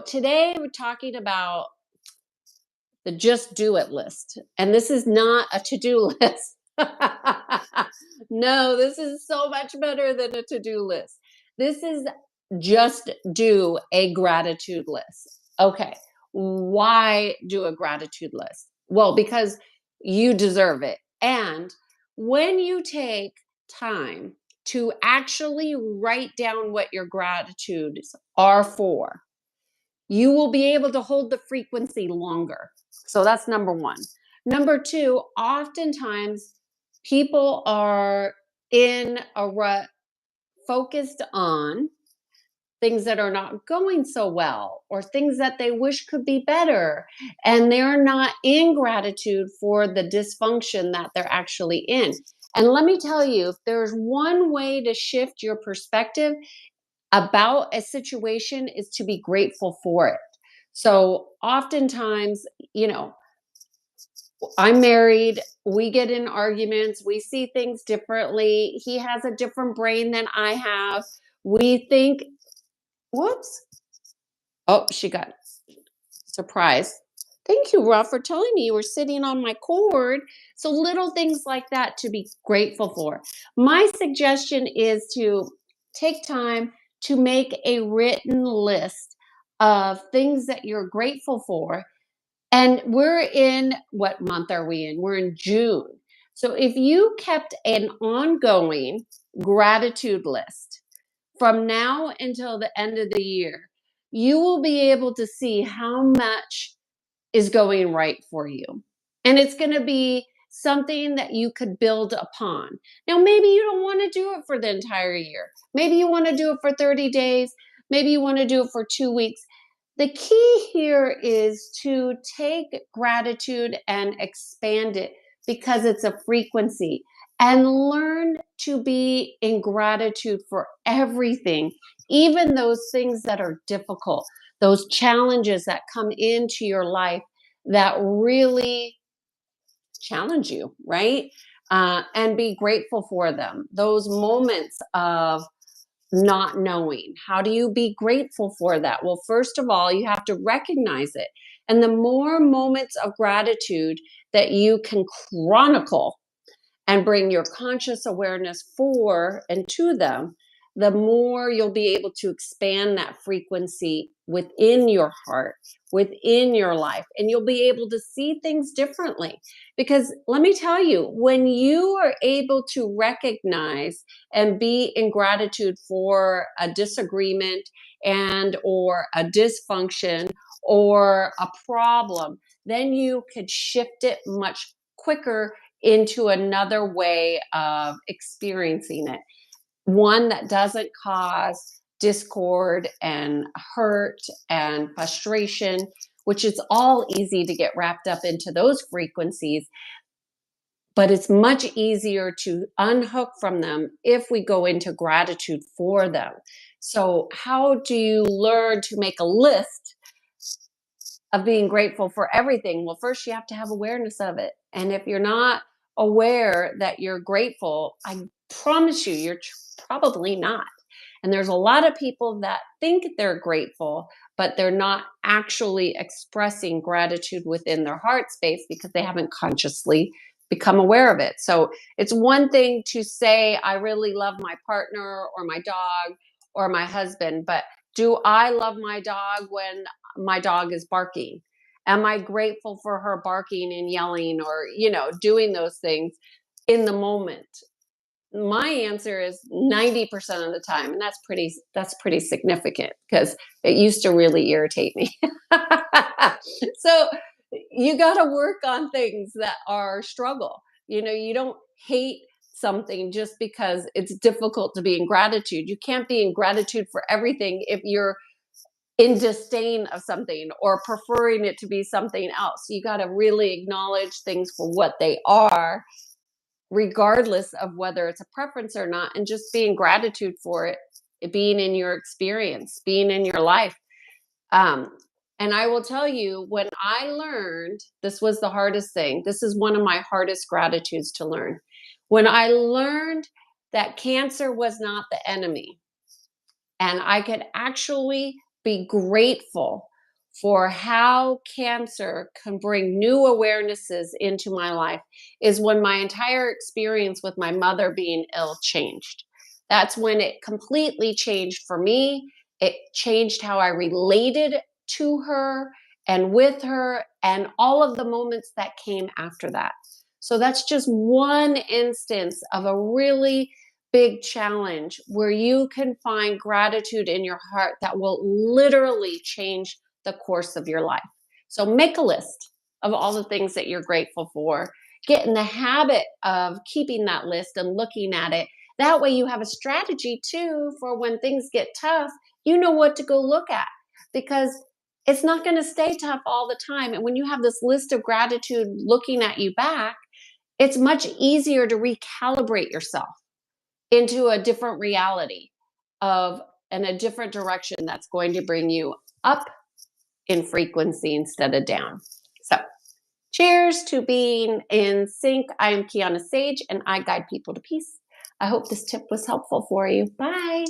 today we're talking about the just do it list. And this is not a to do list. No, this is so much better than a to do list. This is just do a gratitude list. Okay. Why do a gratitude list? Well, because you deserve it. And when you take time to actually write down what your gratitudes are for, you will be able to hold the frequency longer. So that's number one. Number two, oftentimes people are in a rut focused on things that are not going so well or things that they wish could be better. And they're not in gratitude for the dysfunction that they're actually in. And let me tell you, if there's one way to shift your perspective about a situation is to be grateful for it. So oftentimes, I'm married, we get in arguments, we see things differently. He has a different brain than I have. We think, whoops. Oh, she got surprised. Thank you, Ruff, for telling me you were sitting on my cord. So little things like that to be grateful for. My suggestion is to take time to make a written list of things that you're grateful for. And we're in, what month are we in? We're in June. So if you kept an ongoing gratitude list from now until the end of the year, you will be able to see how much is going right for you. And it's going to be something that you could build upon. Now, maybe you don't want to do it for the entire year. Maybe you want to do it for 30 days. Maybe you want to do it for 2 weeks. The key here is to take gratitude and expand it because it's a frequency, and learn to be in gratitude for everything, even those things that are difficult, those challenges that come into your life that really challenge you, right? And be grateful for them. Those moments of not knowing. How do you be grateful for that? Well, first of all, you have to recognize it. And the more moments of gratitude that you can chronicle and bring your conscious awareness for and to them, the more you'll be able to expand that frequency within your heart, within your life, and you'll be able to see things differently. Because let me tell you, when you are able to recognize and be in gratitude for a disagreement and or a dysfunction or a problem, then you could shift it much quicker into another way of experiencing it. One that doesn't cause discord and hurt and frustration, which is all easy to get wrapped up into those frequencies. But it's much easier to unhook from them if we go into gratitude for them. So, how do you learn to make a list of being grateful for everything? Well, first you have to have awareness of it. And if you're not aware that you're grateful, I promise you, you're probably not. And there's a lot of people that think they're grateful, but they're not actually expressing gratitude within their heart space because they haven't consciously become aware of it. So it's one thing to say, I really love my partner or my dog or my husband, but do I love my dog when my dog is barking? Am I grateful for her barking and yelling or, doing those things in the moment? My answer is 90% of the time, and that's pretty significant because it used to really irritate me. So you got to work on things that are struggle. You don't hate something just because it's difficult to be in gratitude. You can't be in gratitude for everything if you're in disdain of something or preferring it to be something else. You got to really acknowledge things for what they are, regardless of whether it's a preference or not, and just being gratitude for it being in your experience, being in your life. And I will tell you, when I learned, this was the hardest thing. This is one of my hardest gratitudes to learn. When I learned that cancer was not the enemy, and I could actually be grateful for how cancer can bring new awarenesses into my life is when my entire experience with my mother being ill changed. That's when it completely changed for me. It changed how I related to her and with her, and all of the moments that came after that. So that's just one instance of a really big challenge where you can find gratitude in your heart that will literally change the course of your life. So make a list of all the things that you're grateful for. Get in the habit of keeping that list and looking at it. That way, you have a strategy too for when things get tough, you know what to go look at, because it's not going to stay tough all the time. And when you have this list of gratitude looking at you back, it's much easier to recalibrate yourself into a different reality of and a different direction that's going to bring you up in frequency instead of down. So, cheers to being in sync. I am Kiana Sage and I guide people to peace. I hope this tip was helpful for you. Bye.